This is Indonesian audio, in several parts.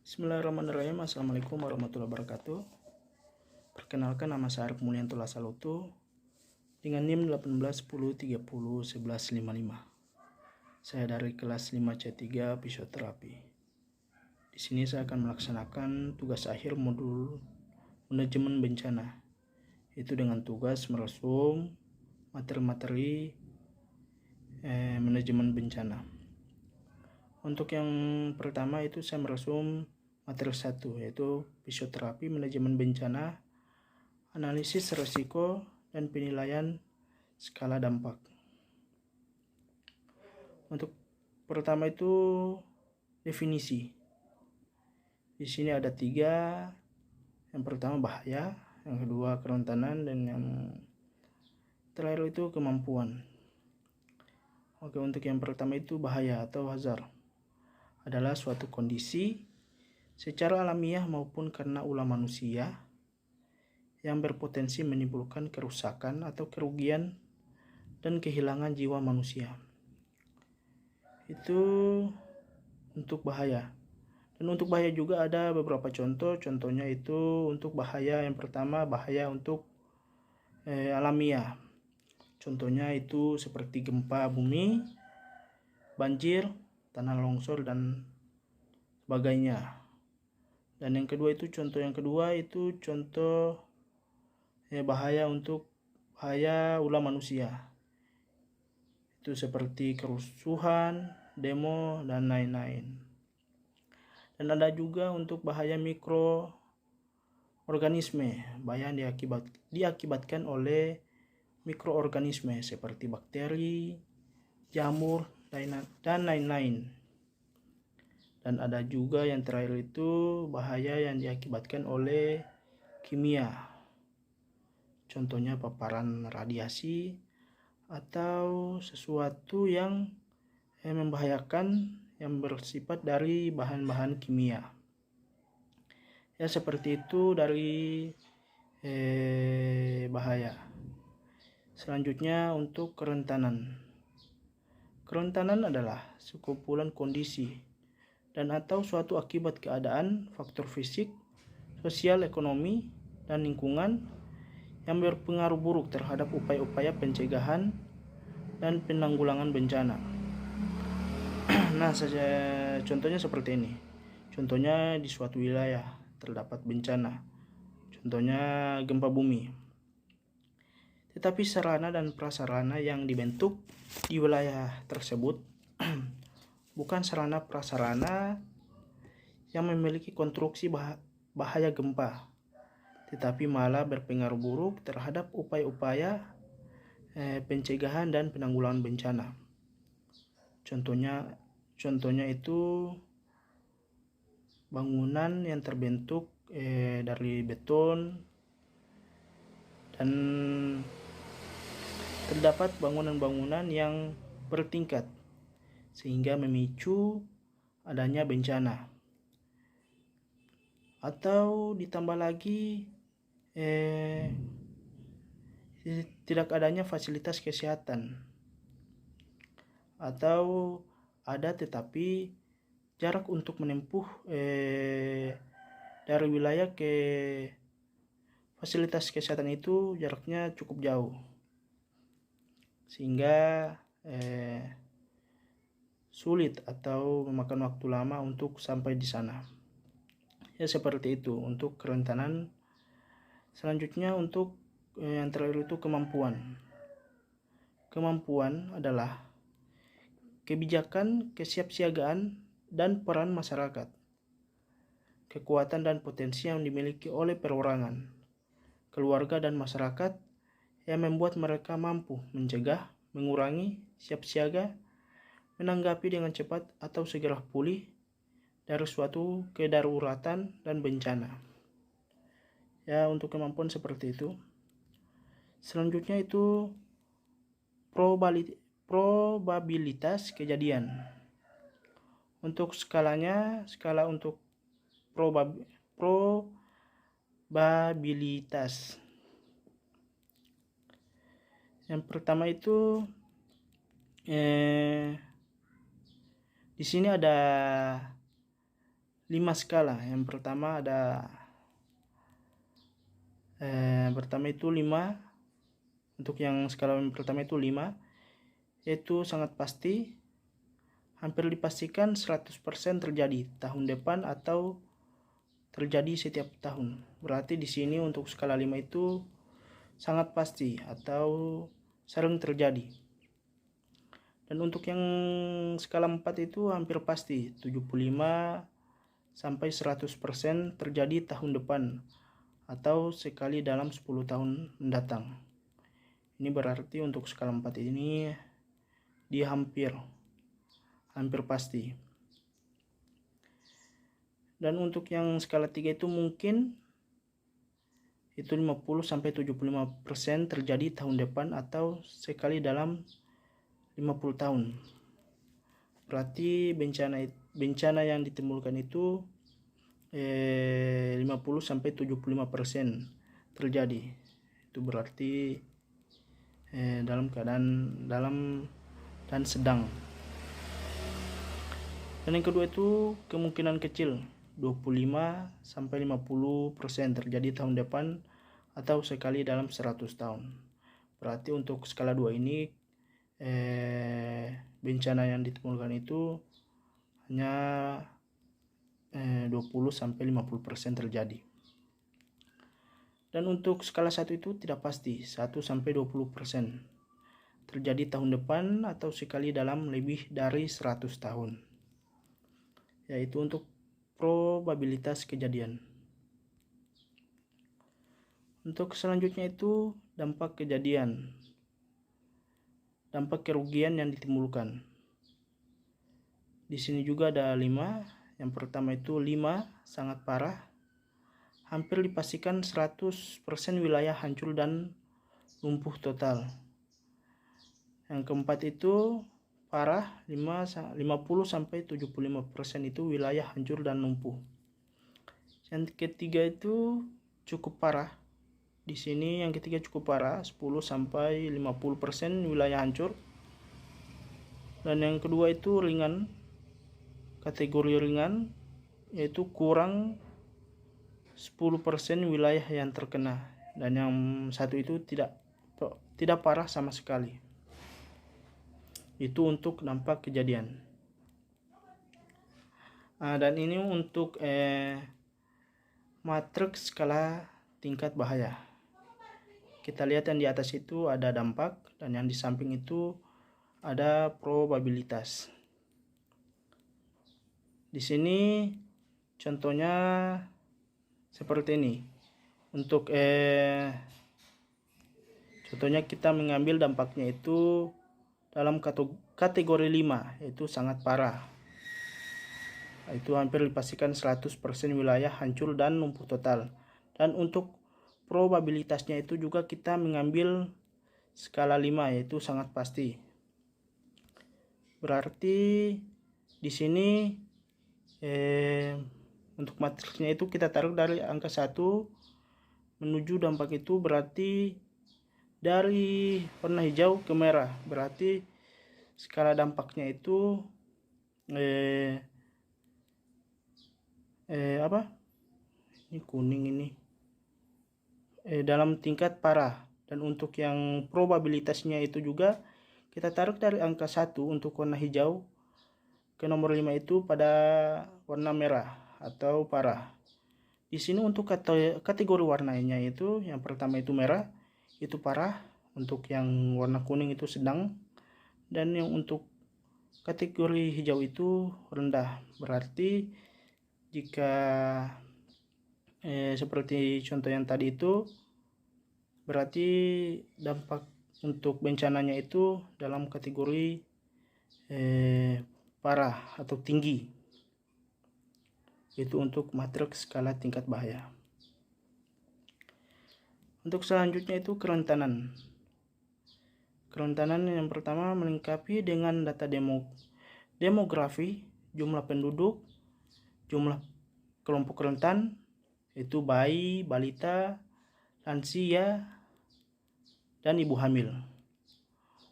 Bismillahirrahmanirrahim. Assalamualaikum warahmatullahi wabarakatuh. Perkenalkan, nama saya Arif Mulyanto Lasalutu dengan NIM 1810301155. Saya dari kelas 5C3 Fisioterapi. Di sini saya akan melaksanakan tugas akhir modul manajemen bencana, itu dengan tugas meresum materi-materi manajemen bencana. Untuk yang pertama itu saya meresum materi 1, yaitu fisioterapi manajemen bencana, analisis risiko dan penilaian skala dampak. Untuk pertama itu definisi. Di sini ada 3. Yang pertama bahaya, yang kedua kerentanan, dan yang terakhir itu kemampuan. Oke, untuk yang pertama itu bahaya atau hazard adalah suatu kondisi secara alamiah maupun karena ulah manusia yang berpotensi menimbulkan kerusakan atau kerugian dan kehilangan jiwa manusia. Itu untuk bahaya. Dan untuk bahaya juga ada beberapa contoh. Contohnya itu untuk bahaya yang pertama, bahaya untuk alamiah. Contohnya itu seperti gempa bumi, banjir, tanah longsor, dan sebagainya. Dan yang kedua itu contoh bahaya untuk bahaya ulah manusia, itu seperti kerusuhan, demo, dan lain-lain. Dan ada juga untuk bahaya mikroorganisme, bahaya yang diakibatkan oleh mikroorganisme seperti bakteri, jamur, dan lain-lain. Dan ada juga yang terakhir itu bahaya yang diakibatkan oleh kimia. Contohnya paparan radiasi atau sesuatu yang membahayakan yang bersifat dari bahan-bahan kimia. Ya, seperti itu dari bahaya. Selanjutnya untuk kerentanan. Kerentanan adalah sekumpulan kondisi dan atau suatu akibat keadaan, faktor fisik, sosial, ekonomi, dan lingkungan yang berpengaruh buruk terhadap upaya-upaya pencegahan dan penanggulangan bencana. Nah, contohnya seperti ini. Contohnya di suatu wilayah terdapat bencana. Contohnya gempa bumi. Tetapi sarana dan prasarana yang dibentuk di wilayah tersebut bukan sarana prasarana yang memiliki konstruksi bahaya gempa, tetapi malah berpengaruh buruk terhadap upaya-upaya pencegahan dan penanggulangan bencana. Contohnya itu bangunan yang terbentuk dari beton, dan terdapat bangunan-bangunan yang bertingkat sehingga memicu adanya bencana. Atau ditambah lagi tidak adanya fasilitas kesehatan, atau ada tetapi jarak untuk menempuh dari wilayah ke fasilitas kesehatan itu jaraknya cukup jauh, sehingga sulit atau memakan waktu lama untuk sampai di sana. Ya, seperti itu untuk kerentanan. Selanjutnya untuk yang terakhir itu kemampuan. Kemampuan adalah kebijakan, kesiapsiagaan, dan peran masyarakat, kekuatan dan potensi yang dimiliki oleh perorangan, keluarga, dan masyarakat yang membuat mereka mampu mencegah, mengurangi, siap siaga, menanggapi dengan cepat atau segera pulih dari suatu kedaruratan dan bencana. Ya, untuk kemampuan seperti itu. Selanjutnya itu probabilitas kejadian. Untuk skalanya, skala untuk probabilitas. Yang pertama itu di sini ada 5 skala. Yang pertama ada pertama itu 5. Untuk yang skala yang pertama itu 5, yaitu sangat pasti, hampir dipastikan 100% terjadi tahun depan atau terjadi setiap tahun. Berarti di sini untuk skala 5 itu sangat pasti atau sering terjadi. Dan untuk yang skala 4 itu hampir pasti, 75 sampai 100% terjadi tahun depan atau sekali dalam 10 tahun mendatang. Ini berarti untuk skala 4 ini dia hampir pasti. Dan untuk yang skala 3 itu mungkin itu 50 sampai 75% terjadi tahun depan atau sekali dalam 50 tahun. Berarti bencana yang ditimbulkan itu 50 sampai 75% terjadi. Itu berarti dalam dan sedang. Dan yang kedua itu kemungkinan kecil, 25 sampai 50% terjadi tahun depan atau sekali dalam 100 tahun. Berarti untuk skala 2 ini bencana yang ditimbulkan itu hanya 20 sampai 50% terjadi. Dan untuk skala 1 itu tidak pasti, 1 sampai 20% terjadi tahun depan atau sekali dalam lebih dari 100 tahun. Yaitu untuk probabilitas kejadian. Untuk selanjutnya itu dampak kejadian. Dampak kerugian yang ditimbulkan. Di sini juga ada 5. Yang pertama itu 5 sangat parah. Hampir dipastikan 100% wilayah hancur dan lumpuh total. Yang keempat itu parah, 50 sampai 75% itu wilayah hancur dan lumpuh. Yang ketiga itu cukup parah. Di sini yang ketiga cukup parah, 10 sampai 50% wilayah hancur. Dan yang kedua itu ringan. Kategori ringan yaitu kurang 10% wilayah yang terkena, dan yang satu itu tidak parah sama sekali. Itu untuk dampak kejadian. Dan ini untuk matriks skala tingkat bahaya. Kita lihat yang di atas itu ada dampak, dan yang di samping itu ada probabilitas. Di sini contohnya seperti ini. Untuk contohnya kita mengambil dampaknya itu dalam kategori 5, yaitu sangat parah. Itu hampir dipastikan 100% wilayah hancur dan lumpuh total. Dan untuk probabilitasnya itu juga kita mengambil skala 5, yaitu sangat pasti. Berarti di sini untuk matriksnya itu kita taruh dari angka 1 menuju dampak itu, berarti dari warna hijau ke merah. Berarti skala dampaknya itu ini kuning ini dalam tingkat parah. Dan untuk yang probabilitasnya itu juga kita taruh dari angka 1 untuk warna hijau ke nomor 5 itu pada warna merah atau parah. Di sini untuk kategori warnanya itu yang pertama itu merah, itu parah. Untuk yang warna kuning itu sedang, dan yang untuk kategori hijau itu rendah. Berarti jika seperti contoh yang tadi itu, berarti dampak untuk bencananya itu dalam kategori parah atau tinggi. Itu untuk matriks skala tingkat bahaya. Untuk selanjutnya itu kerentanan. Kerentanan yang pertama melengkapi dengan data demografi, jumlah penduduk, jumlah kelompok rentan, yaitu bayi, balita, lansia, dan ibu hamil.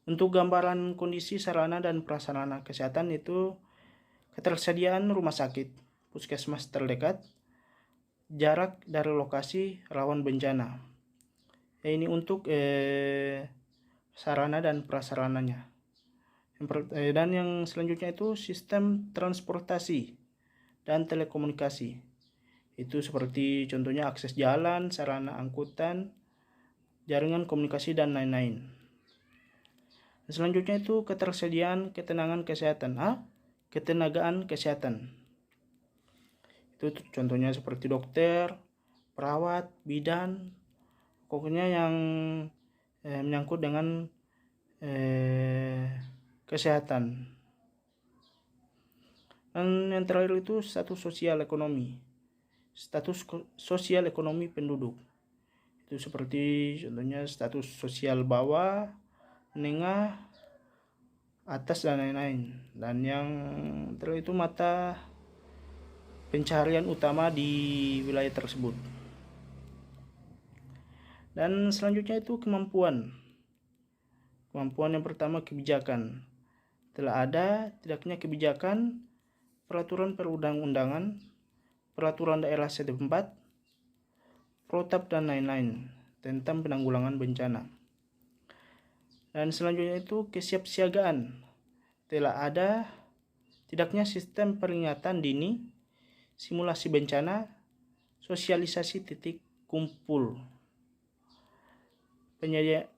Untuk gambaran kondisi sarana dan prasarana kesehatan itu ketersediaan rumah sakit, puskesmas terdekat, jarak dari lokasi rawan bencana. Ini untuk sarana dan prasarananya. Dan yang selanjutnya itu sistem transportasi dan telekomunikasi. Itu seperti contohnya akses jalan, sarana angkutan, jaringan komunikasi, dan lain-lain. Selanjutnya itu ketersediaan ketenagaan kesehatan. Itu contohnya seperti dokter, perawat, bidan, pokoknya yang menyangkut dengan kesehatan. Dan yang terakhir itu status sosial ekonomi penduduk. Itu seperti contohnya status sosial bawah, menengah, atas, dan lain-lain. Dan yang terakhir itu mata pencaharian utama di wilayah tersebut. Dan selanjutnya itu kemampuan yang pertama kebijakan. Telah ada tidaknya kebijakan, peraturan perundang-undangan, peraturan daerah setempat, protap, dan lain-lain tentang penanggulangan bencana. Dan selanjutnya itu kesiapsiagaan. Telah ada tidaknya sistem peringatan dini, simulasi bencana, sosialisasi titik kumpul,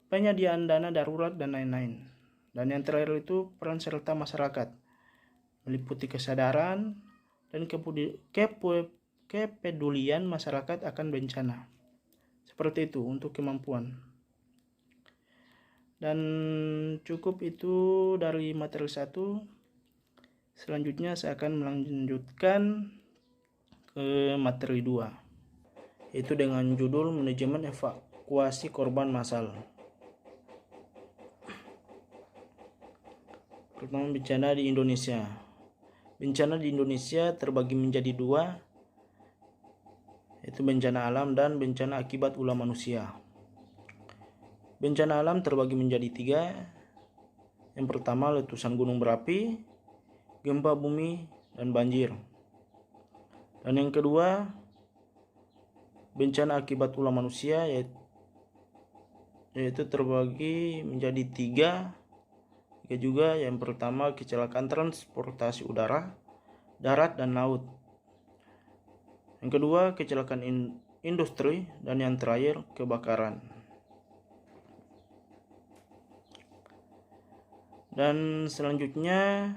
penyediaan dana darurat, dan lain-lain. Dan yang terakhir itu peran serta masyarakat, meliputi kesadaran dan kepedulian masyarakat akan bencana. Seperti itu untuk kemampuan. Dan cukup itu dari materi 1. Selanjutnya saya akan melanjutkan ke materi 2, yaitu dengan judul manajemen evakuasi korban massal. Pertama, bencana di Indonesia. Bencana di Indonesia terbagi menjadi 2, yaitu bencana alam dan bencana akibat ulah manusia. Bencana alam terbagi menjadi 3. Yang pertama, letusan gunung berapi, gempa bumi, dan banjir. Dan yang kedua, bencana akibat ulah manusia, yaitu terbagi menjadi 3 juga. Yang pertama, kecelakaan transportasi udara, darat, dan laut. Yang kedua, kecelakaan industri, dan yang terakhir, kebakaran. Dan selanjutnya,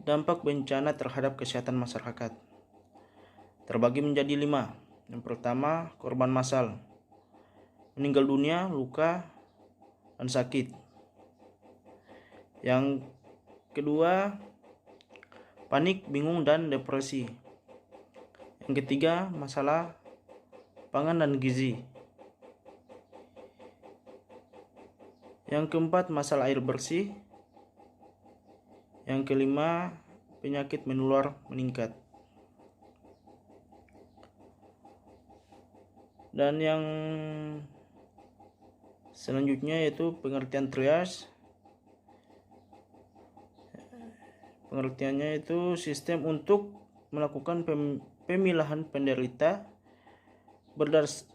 dampak bencana terhadap kesehatan masyarakat terbagi menjadi 5. Yang pertama, korban massal, meninggal dunia, luka, dan sakit. Yang kedua, panik, bingung, dan depresi. Yang ketiga, masalah pangan dan gizi. Yang keempat, masalah air bersih. Yang kelima, penyakit menular meningkat. Dan yang selanjutnya yaitu pengertian triage. Pengertiannya itu sistem untuk melakukan pemilahan penderita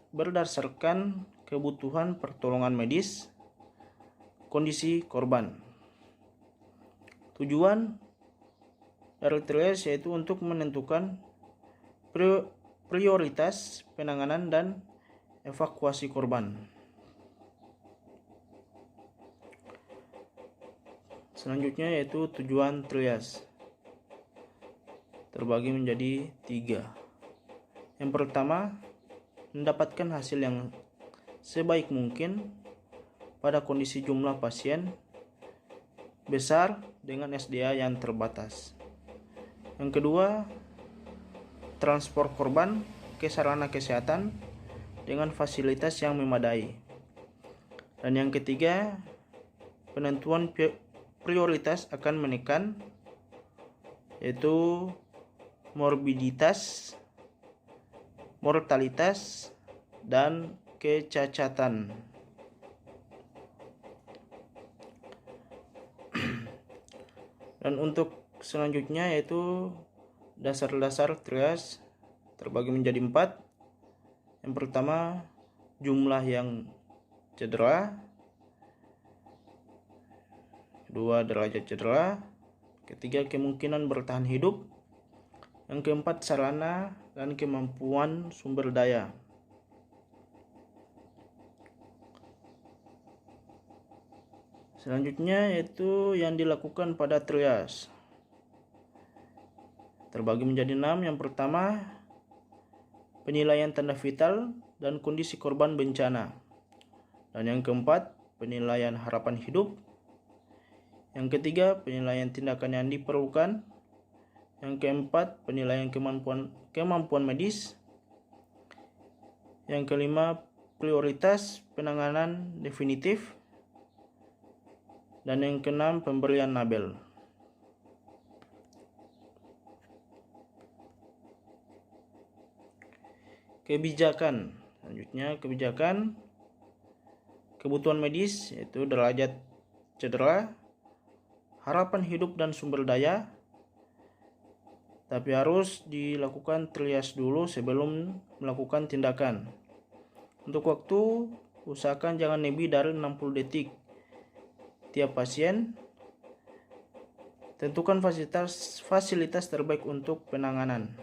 berdasarkan kebutuhan pertolongan medis, kondisi korban. Tujuan dari triage yaitu untuk menentukan prioritas penanganan dan evakuasi korban. Selanjutnya yaitu tujuan triage terbagi menjadi 3. Yang pertama, mendapatkan hasil yang sebaik mungkin pada kondisi jumlah pasien besar dengan SDA yang terbatas. Yang kedua, transport korban ke sarana kesehatan dengan fasilitas yang memadai. Dan yang ketiga, penentuan prioritas akan menekan yaitu morbiditas, mortalitas, dan kecacatan. Dan untuk selanjutnya yaitu Dasar-dasar trias terbagi menjadi 4. Yang pertama, jumlah yang cedera. Kedua, derajat cedera. Ketiga, kemungkinan bertahan hidup. Yang keempat, sarana dan kemampuan sumber daya. Selanjutnya yaitu yang dilakukan pada trias. Terbagi menjadi 6. Yang pertama, penilaian tanda vital dan kondisi korban bencana. Dan yang keempat, penilaian harapan hidup. Yang ketiga, penilaian tindakan yang diperlukan. Yang keempat, penilaian kemampuan medis. Yang kelima, prioritas penanganan definitif. Dan yang keenam, pemberian label. Kebijakan. Selanjutnya, kebijakan kebutuhan medis yaitu derajat cedera, harapan hidup dan sumber daya. Tapi harus dilakukan trias dulu sebelum melakukan tindakan. Untuk waktu, usahakan jangan lebih dari 60 detik tiap pasien. Tentukan fasilitas terbaik untuk penanganan.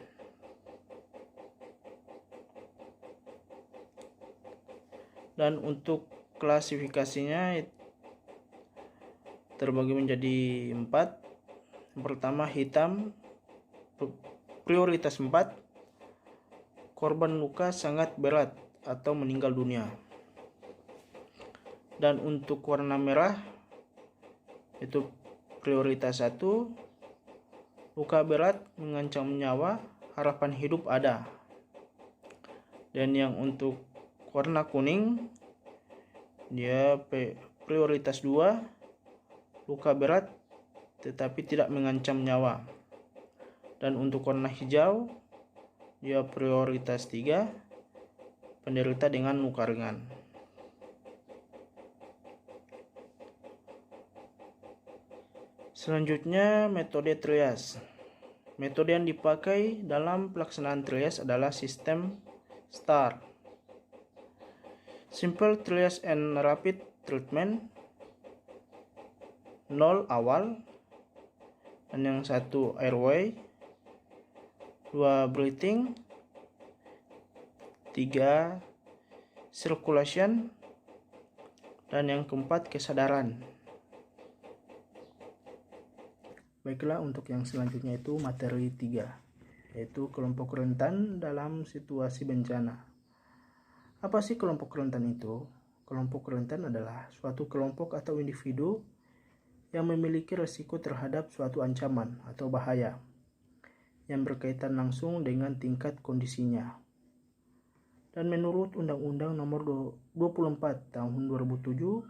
Dan untuk klasifikasinya terbagi menjadi 4. Yang pertama, hitam, prioritas 4, korban luka sangat berat atau meninggal dunia. Dan untuk warna merah itu prioritas 1, luka berat mengancam nyawa, harapan hidup ada. Dan yang untuk warna kuning dia prioritas 2, luka berat tetapi tidak mengancam nyawa. Dan untuk warna hijau dia prioritas 3, penderita dengan luka ringan. Selanjutnya, metode trias. Metode yang dipakai dalam pelaksanaan trias adalah sistem STAR. Simple Triage and Rapid Treatment. 0 awal. Dan yang 1 airway. 2 breathing. 3 circulation. Dan yang keempat kesadaran. Baiklah, untuk yang selanjutnya itu materi 3, yaitu kelompok rentan dalam situasi bencana. Apa sih kelompok rentan itu? Kelompok rentan adalah suatu kelompok atau individu yang memiliki risiko terhadap suatu ancaman atau bahaya yang berkaitan langsung dengan tingkat kondisinya. Dan menurut Undang-Undang Nomor 24 Tahun 2007,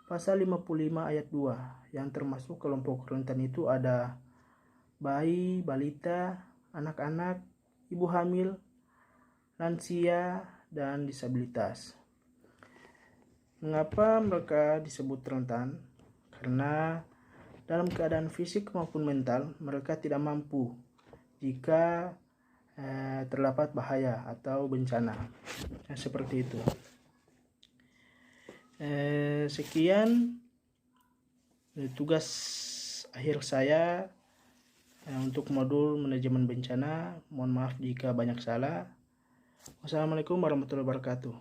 Pasal 55 Ayat 2, yang termasuk kelompok rentan itu ada bayi, balita, anak-anak, ibu hamil, lansia, dan disabilitas. Mengapa mereka disebut rentan? Karena dalam keadaan fisik maupun mental mereka tidak mampu jika terdapat bahaya atau bencana. Seperti itu. Sekian tugas akhir saya untuk modul manajemen bencana. Mohon maaf jika banyak salah. Wassalamualaikum warahmatullahi wabarakatuh.